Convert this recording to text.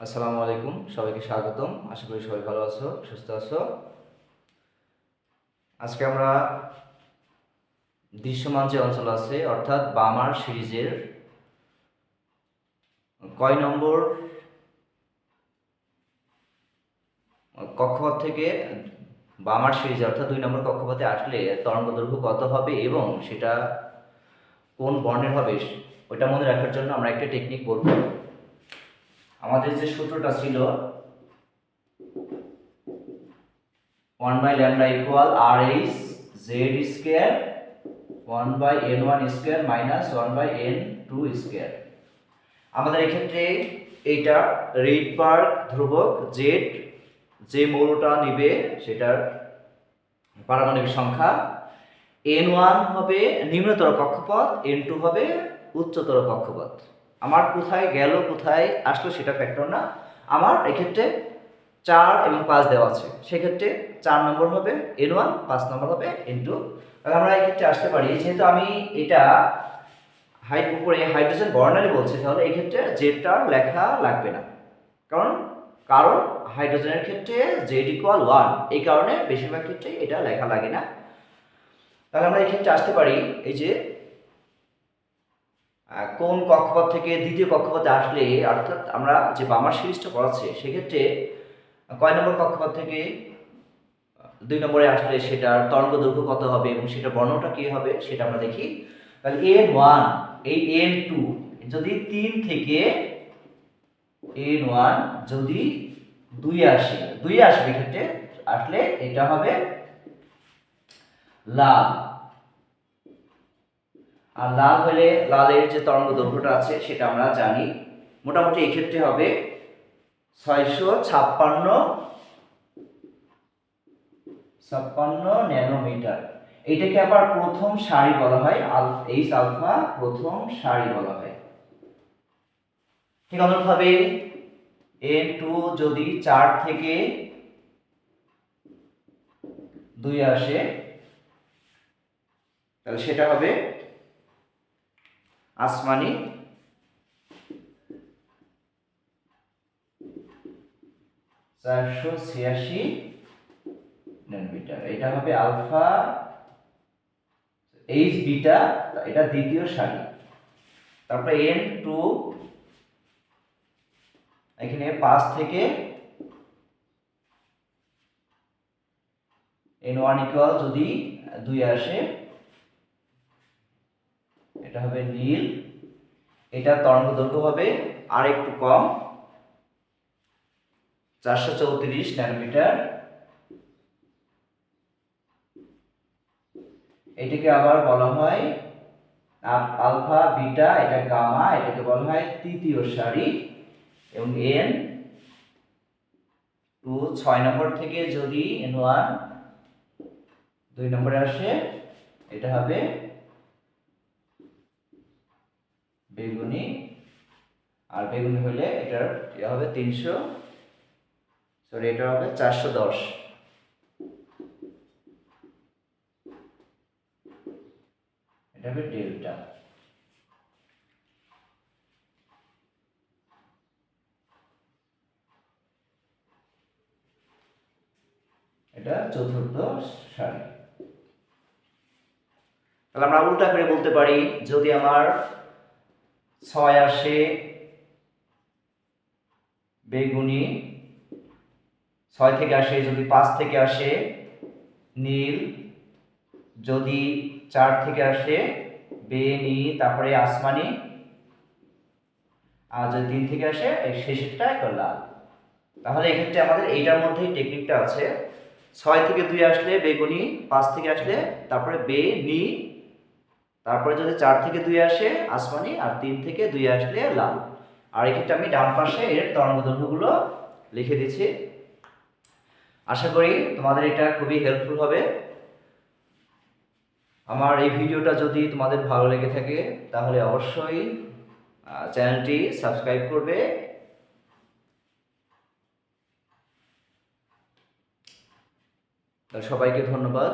আসসালামু আলাইকুম, সবাইকে স্বাগতম। আশা করি সবাই ভালো আছো, সুস্থ আছো। আজকে আমরা দৃশ্যমান যে অঞ্চল আছে অর্থাৎ বামার সিরিজের কয় নম্বর কক্ষপথ থেকে বামার সিরিজে অর্থাৎ 2 নম্বর কক্ষপথে আসলে তরঙ্গ দৈর্ঘ্য কত হবে এবং সেটা কোন বর্ণের হবে ওটা মনে রাখার জন্য আমরা একটা টেকনিক বলবো। আমাদের যে সূত্রটা ছিল 1/λ = RH z square 1/n1 square minus 1/n2 square. আমাদের এক্ষেত্রে এইটা রেইডবার্গ ধ্রুবক জেড যে মৌলটা নিবে সেটার পারমাণবিক সংখ্যা, n1 হবে নিম্নতর কক্ষপথ, n2 হবে উচ্চতর কক্ষপথ। আমার কোথায় গেল কোথায় আসলো সেটা ফ্যাক্টর না, আমার এক্ষেত্রে 4 এবং 5 দেওয়া আছে, সেক্ষেত্রে 4 নম্বর হবে n1, 5 নম্বর হবে n2। তাহলে আমরা এক্ষেত্রে আসতে পারি, যেহেতু আমি এটা উপরে হাইড্রোজেন বর্ণালী বলছি, তাহলে এই ক্ষেত্রে জেডটা লেখা লাগবে না, কারণ কারণ হাইড্রোজেনের ক্ষেত্রে জেড ইকুয়াল 1, এই কারণে বেশিরভাগ ক্ষেত্রে এটা লেখা লাগে না। তাহলে আমরা এই ক্ষেত্রে আসতে পারি, এই যে কোন কক্ষপথ থেকে দ্বিতীয় কক্ষপথে আসলে, অর্থাৎ আমরা যে বামার সিরিজটা পড়াচ্ছি সেক্ষেত্রে কয় নম্বর কক্ষপথ থেকে 2 নম্বরে আসলে সেটার তরঙ্গ দৈর্ঘ্য কত হবে এবং সেটা বর্ণটা কি হবে সেটা আমরা দেখি। তাহলে n1 এই n2 যদি 3 থেকে n1 যদি 2 আসে, 2 আসবে ক্ষেত্রে আসলে এটা হবে লাল। আর লাল হলে লালের যে তরঙ্গ দৈর্ঘ্যটা আছে সেটা আমরা জানি, মোটামুটি এই ক্ষেত্রে হবে 656 ন্যানোমিটার। এটাকে আবার প্রথম সারি বলা হয়, এইচ আলফা প্রথম সারি বলা হয়। ঠিক অনুরূপভাবে n2 যদি 4 থেকে 2 আসে তাহলে সেটা হবে আসমানি, 486 ন্যানোমিটার। এটা হবে আলফা, এইচ বিটা, এটা দ্বিতীয় সারি। তারপরে n2 এখানে 5 থেকে n1 ইকুয়াল যদি 2 আসে এটা হবে নীল, এটা তরঙ্গ দৈর্ঘ্য হবে আর একটু কম, 434 ন্যানোমিটার। এটাকে আবার বলা হয় আলফা বিটা, এটা গামা, এটাকে বলা হয় তৃতীয় সারি। এবং n2 6 নম্বর থেকে যদি n1 2 নম্বরে আসে এটা হবে বেগুনি, আর বেগুনি হলে এটার হবে 300, সরি এটা হবে 410। এটা হবে ডেল্টা। এটা চতুর্থ সারি। তাহলে আমরা উল্টা করে বলতে পারি, যদি আমার 6 আসে বেগুনি, 6 থেকে আসে, যদি 5 থেকে আসে নীল, যদি 4 থেকে আসে বেনি, তারপরে আসমানি, আর যদি 3 থেকে আসে এই শেষেরটা একটা লাল। তাহলে এক্ষেত্রে আমাদের এইটার মধ্যেই টেকনিকটা আছে, 6 থেকে 2 আসলে বেগুনি, 5 থেকে আসলে তারপরে বেনি, তারপরে যদি 4 থেকে 2 আসে আসমানি, আর 3 থেকে 2 আসলে লাল। আর এক্ষেত্রে আমি ডান পাশে এর তরঙ্গ দৈর্ঘ্যগুলো লিখে দিচ্ছি। আশা করি তোমাদের এটা খুবই হেল্পফুল হবে। আমার এই ভিডিওটা যদি তোমাদের ভালো লেগে থাকে তাহলে অবশ্যই চ্যানেলটি সাবস্ক্রাইব করবে। সবাইকে ধন্যবাদ।